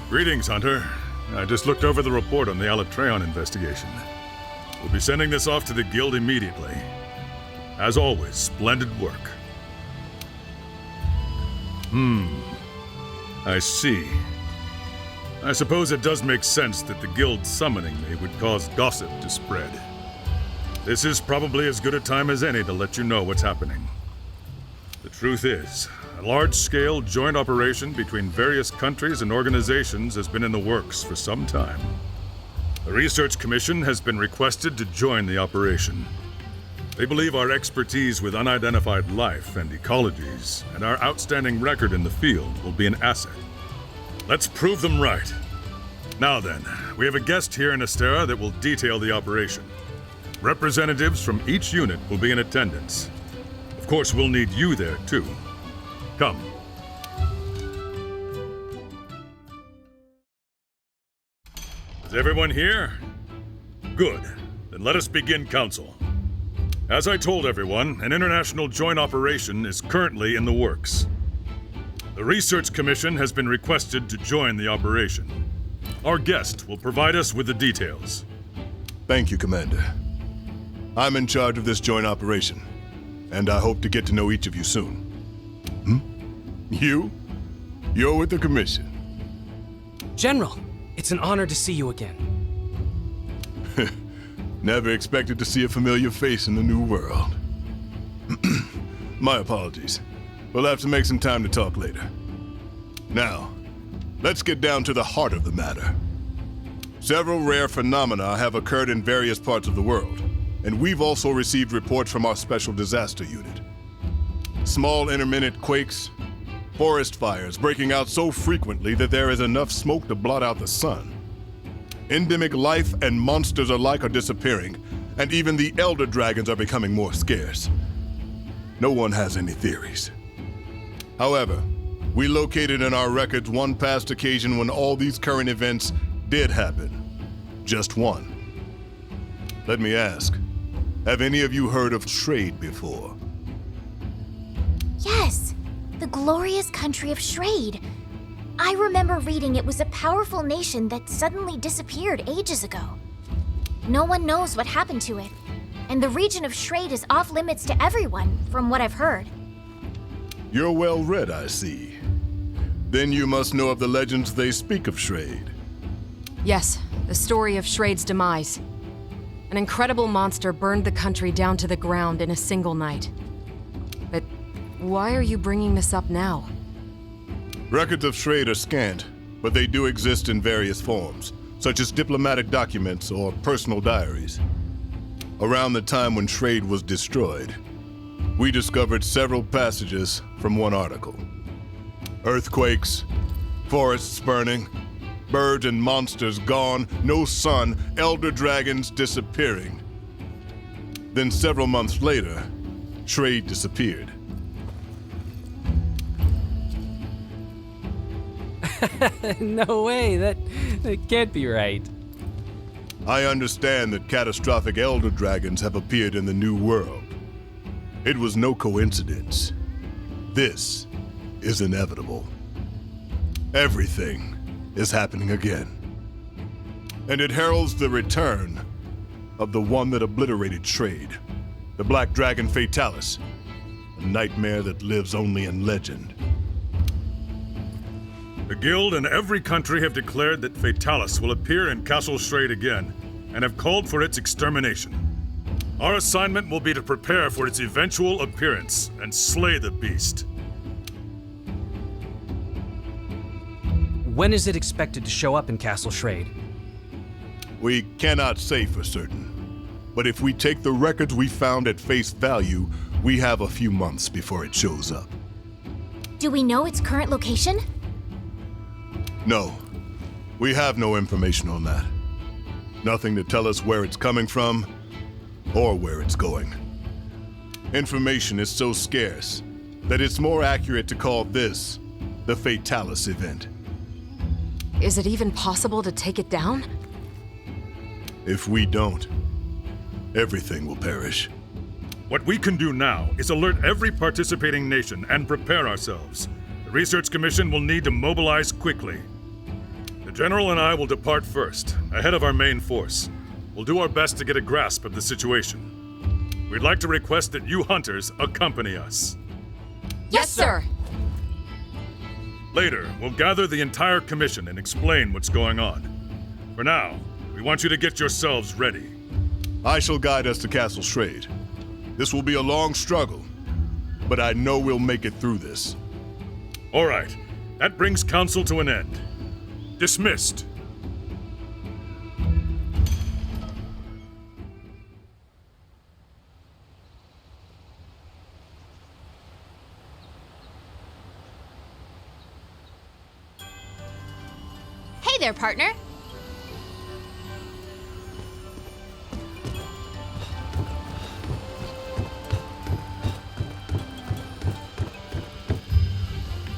Greetings, Hunter. I just looked over the report on the Alatreon investigation. We'll be sending this off to the Guild immediately. As always, splendid work. I see. I suppose it does make sense that the Guild summoning me would cause gossip to spread. This is probably as good a time as any to let you know what's happening. The truth is, a large-scale joint operation between various countries and organizations has been in the works for some time. The Research Commission has been requested to join the operation. They believe our expertise with unidentified life and ecologies and our outstanding record in the field will be an asset. Let's prove them right. Now then, we have a guest here in Astera that will detail the operation. Representatives from each unit will be in attendance. Of course, we'll need you there too. Come. Is everyone here? Good. Then let us begin council. As I told everyone, an international joint operation is currently in the works. The Research Commission has been requested to join the operation. Our guest will provide us with the details. Thank you, Commander. I'm in charge of this joint operation, and I hope to get to know each of you soon. You? You're with the Commission. General, it's an honor to see you again. Never expected to see a familiar face in the new world. My apologies. We'll have to make some time to talk later. Now, let's get down to the heart of the matter. Several rare phenomena have occurred in various parts of the world, and we've also received reports from our Special Disaster Unit. Small intermittent quakes, forest fires breaking out so frequently that there is enough smoke to blot out the sun. Endemic life and monsters alike are disappearing, and even the elder dragons are becoming more scarce. No one has any theories. However, we located in our records one past occasion when all these current events did happen. Just one. Let me ask, have any of you heard of Shrade before? Yes, the glorious country of Shrade. I remember reading it was a powerful nation that suddenly disappeared ages ago. No one knows what happened to it, and the region of Shrade is off limits to everyone, from what I've heard. You're well read, I see. Then you must know of the legends they speak of Shrade. Yes, the story of Shrade's demise. An incredible monster burned the country down to the ground in a single night. But why are you bringing this up now? Records of Shrade are scant, but they do exist in various forms, such as diplomatic documents or personal diaries. Around the time when Shrade was destroyed, we discovered several passages from one article. Earthquakes, forests burning, birds and monsters gone, no sun, elder dragons disappearing. Then several months later, Shrade disappeared. No way, that can't be right. I understand that catastrophic elder dragons have appeared in the New World. It was no coincidence. This is inevitable. Everything is happening again. And it heralds the return of the one that obliterated Shrade, the Black Dragon Fatalis, a nightmare that lives only in legend. The Guild and every country have declared that Fatalis will appear in Castle Shrade again, and have called for its extermination. Our assignment will be to prepare for its eventual appearance and slay the beast. When is it expected to show up in Castle Shrade? We cannot say for certain, but if we take the records we found at face value, we have a few months before it shows up. Do we know its current location? No, we have no information on that. Nothing to tell us where it's coming from or where it's going. Information is so scarce that it's more accurate to call this the Fatalis event. Is it even possible to take it down? If we don't, everything will perish. What we can do now is alert every participating nation and prepare ourselves. The Research Commission will need to mobilize quickly. The General and I will depart first, ahead of our main force. We'll do our best to get a grasp of the situation. We'd like to request that you hunters accompany us. Yes, sir! Later, we'll gather the entire commission and explain what's going on. For now, we want you to get yourselves ready. I shall guide us to Castle Shrade. This will be a long struggle, but I know we'll make it through this. All right, that brings council to an end. Dismissed. Hey there, partner.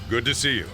Good to see you.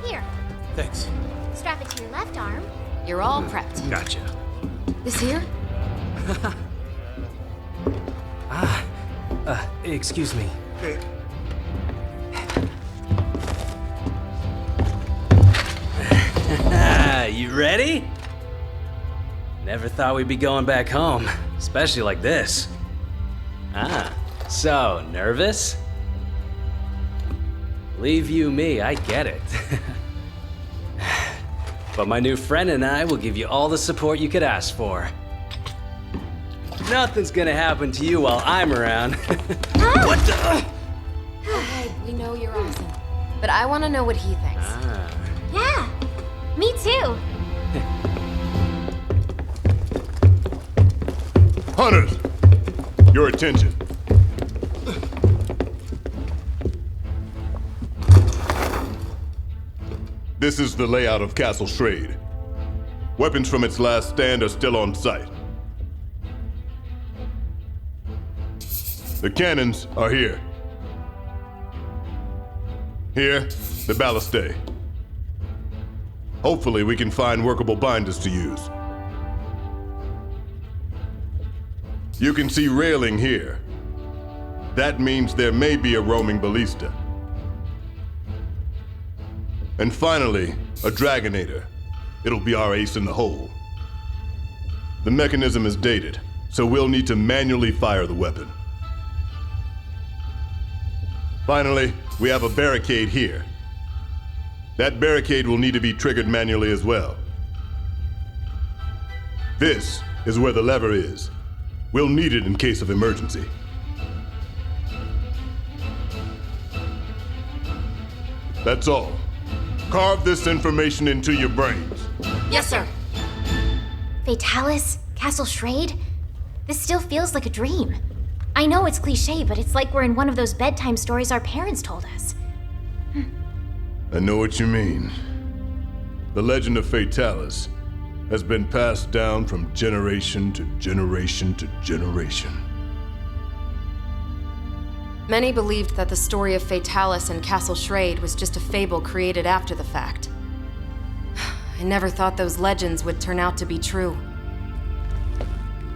Here, Thanks. strap it to your left arm. You're all prepped. Gotcha. This here? Excuse me. You ready? Never thought we'd be going back home, especially like this. So nervous? Leave you me, I get it. But my new friend and I will give you all the support you could ask for. Nothing's gonna happen to you while I'm around. What the? Okay, we know you're awesome. But I want to know what he thinks. Yeah, me too. Hunters, your attention. This is the layout of Castle Shrade. Weapons from its last stand are still on site. The cannons are here. Here, the ballistae. Hopefully we can find workable binders to use. You can see railing here. That means there may be a roaming ballista. And finally, a Dragonator. It'll be our ace in the hole. The mechanism is dated, so we'll need to manually fire the weapon. Finally, we have a barricade here. That barricade will need to be triggered manually as well. This is where the lever is. We'll need it in case of emergency. That's all. Carve this information into your brains. Yes, sir. Fatalis, Castle Shrade? This still feels like a dream. I know it's cliche, but it's like we're in one of those bedtime stories our parents told us. I know what you mean. The legend of Fatalis has been passed down from generation to generation to generation. Many believed that the story of Fatalis and Castle Shrade was just a fable created after the fact. I never thought those legends would turn out to be true.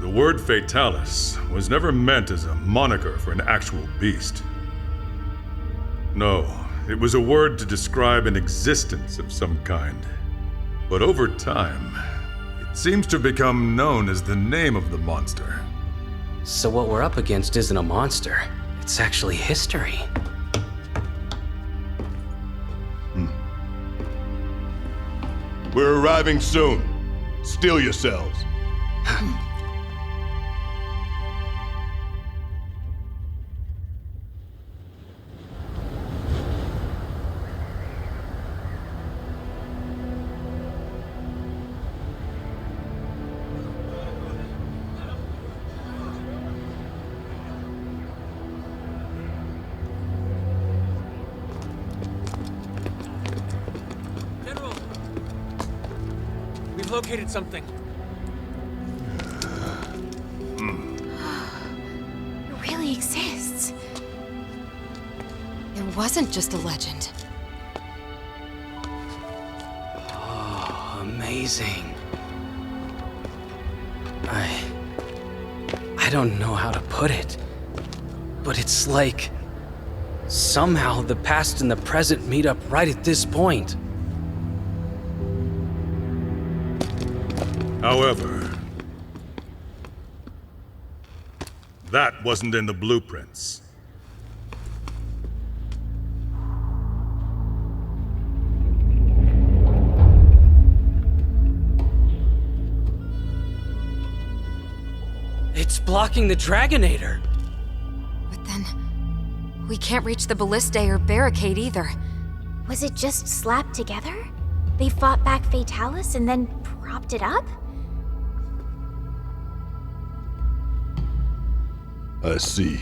The word Fatalis was never meant as a moniker for an actual beast. No, it was a word to describe an existence of some kind. But over time, it seems to become known as the name of the monster. So what we're up against isn't a monster. It's actually history. We're arriving soon. Steel yourselves. We've located something. It really exists. It wasn't just a legend. Amazing. I don't know how to put it, but it's like somehow the past and the present meet up right at this point. However, that wasn't in the blueprints. It's blocking the Dragonator. But then, we can't reach the ballistae or barricade either. Was it just slapped together? They fought back Fatalis and then propped it up? I see.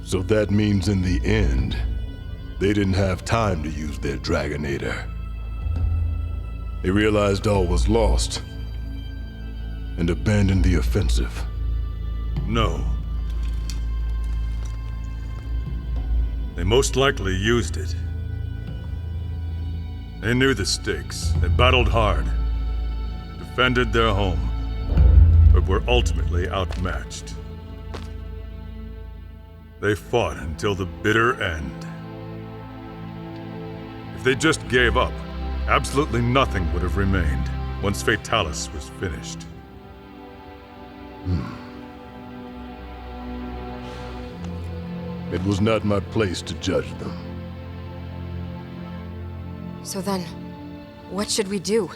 So that means in the end, they didn't have time to use their Dragonator. They realized all was lost and abandoned the offensive. No. They most likely used it. They knew the stakes. They battled hard, defended their home, but were ultimately outmatched. They fought until the bitter end. If they just gave up, absolutely nothing would have remained once Fatalis was finished. It was not my place to judge them. So then, what should we do?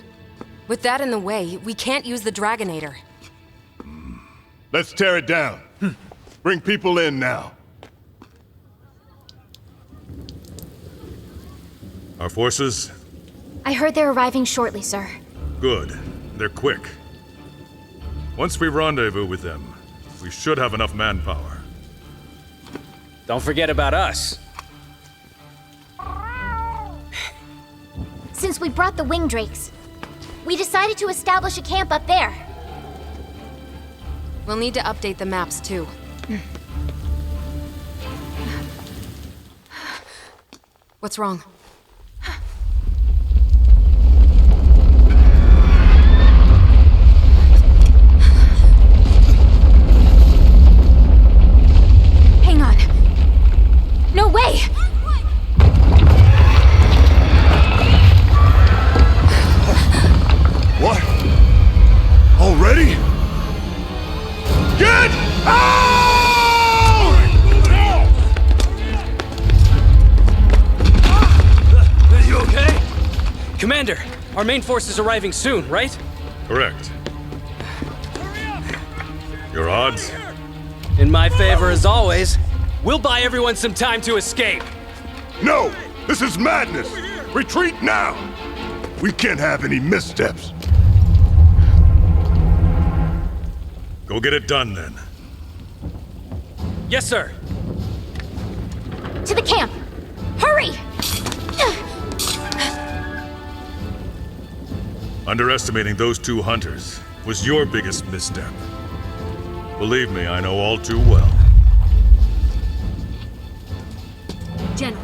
With that in the way, we can't use the Dragonator. Let's tear it down. Bring people in now. Our forces? I heard they're arriving shortly, sir. Good. They're quick. Once we rendezvous with them, we should have enough manpower. Don't forget about us. Since we brought the wing drakes, we decided to establish a camp up there. We'll need to update the maps too. What's wrong? Hang on. No way! What? Already? Get out! You okay? Commander, our main force is arriving soon, right? Correct. Your odds? In my favor as always. We'll buy everyone some time to escape. No! This is madness! Retreat now! We can't have any missteps. Go get it done then. Yes, sir. To the camp! Hurry! Underestimating those two hunters was your biggest misstep. Believe me, I know all too well. General.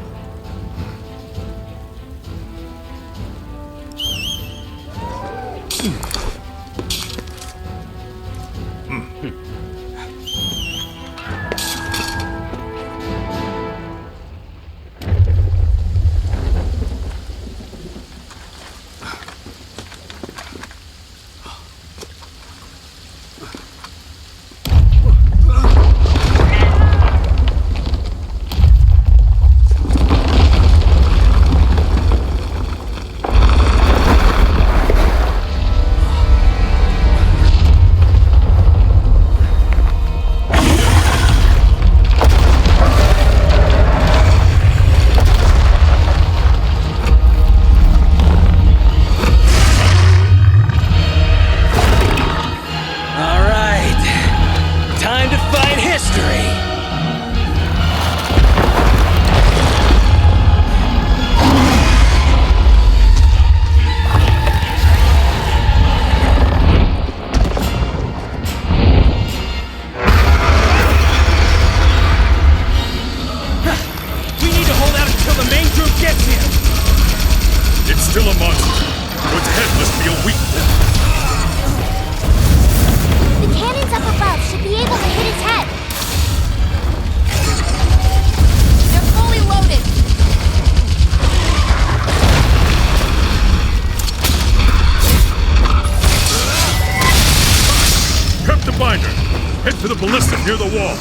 ballista near the wall.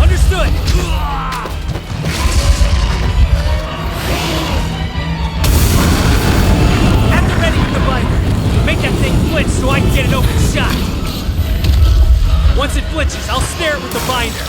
Understood! At the ready with the binder. Make that thing flinch so I can get an open shot. Once it flinches, I'll snare it with the binder.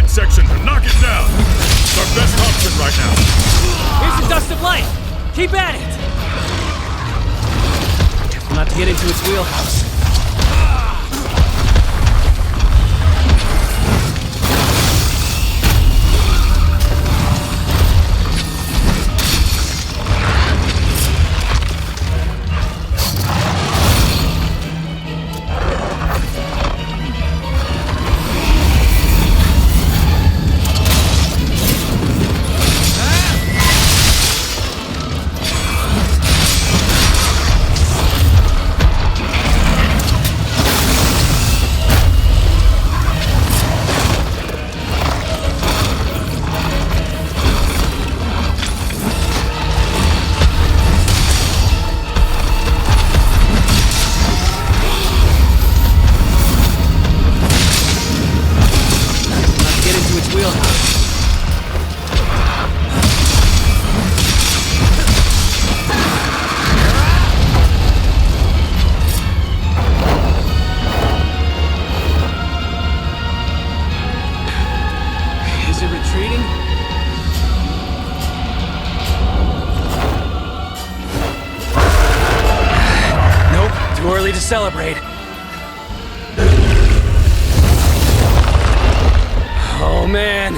Section to knock it down. It's our best option right now. Here's the dust of light. Keep at it. Careful not to get into its wheelhouse. To celebrate. Oh man.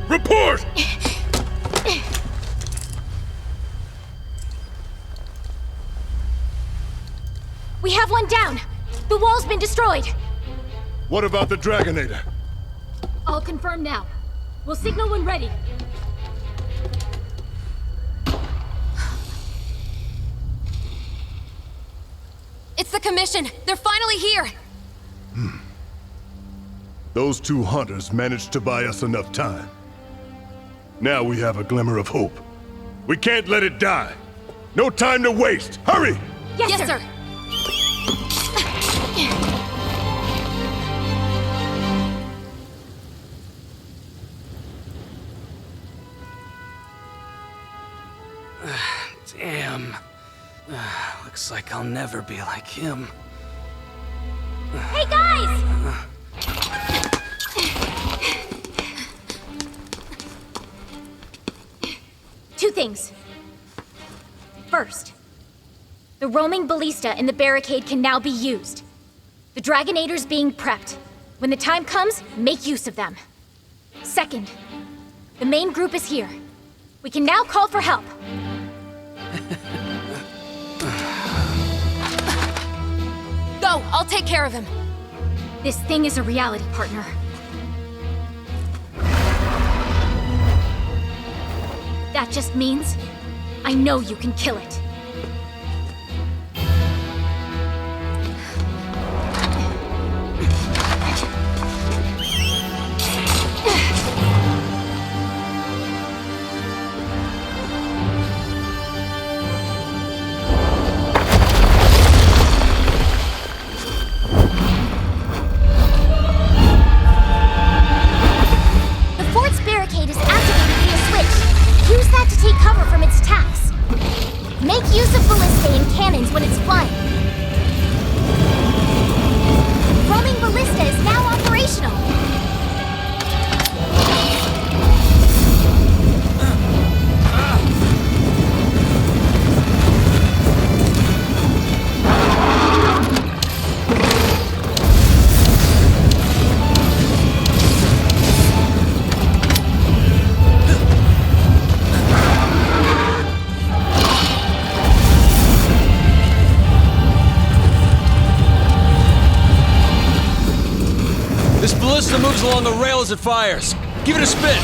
Report! We have one down. The wall's been destroyed. What about the Dragonator? I'll confirm now. We'll signal when ready. It's the Commission! They're finally here! Those two hunters managed to buy us enough time. Now we have a glimmer of hope. We can't let it die. No time to waste. Hurry! Yes, sir. Damn. Looks like I'll never be like him. Hey guys! Two things. First, the roaming ballista in the barricade can now be used. The Dragonator's being prepped. When the time comes, make use of them. Second, the main group is here. We can now call for help. Go! I'll take care of him. This thing is a reality, partner. That just means I know you can kill it. Ballista moves along the rail as it fires. Give it a spin.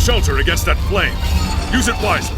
shelter against that flame. Use it wisely.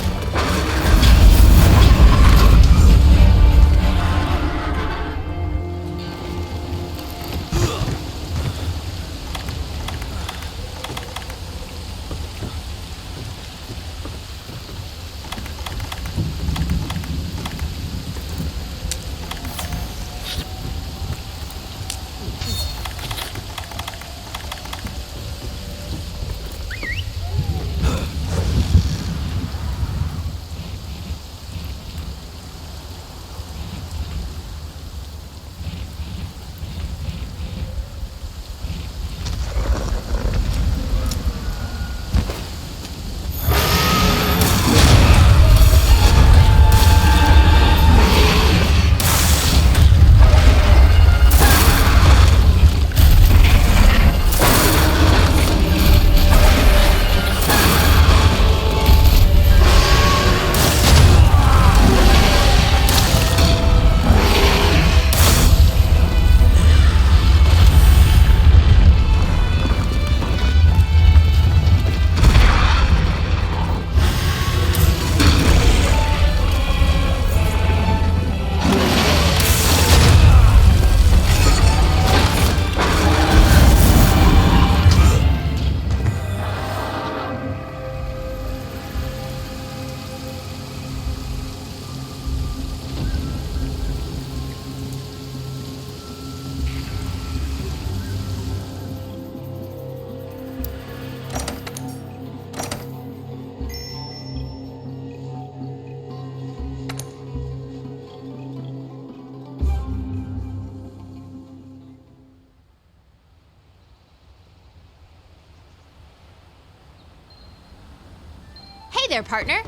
Hey there, partner.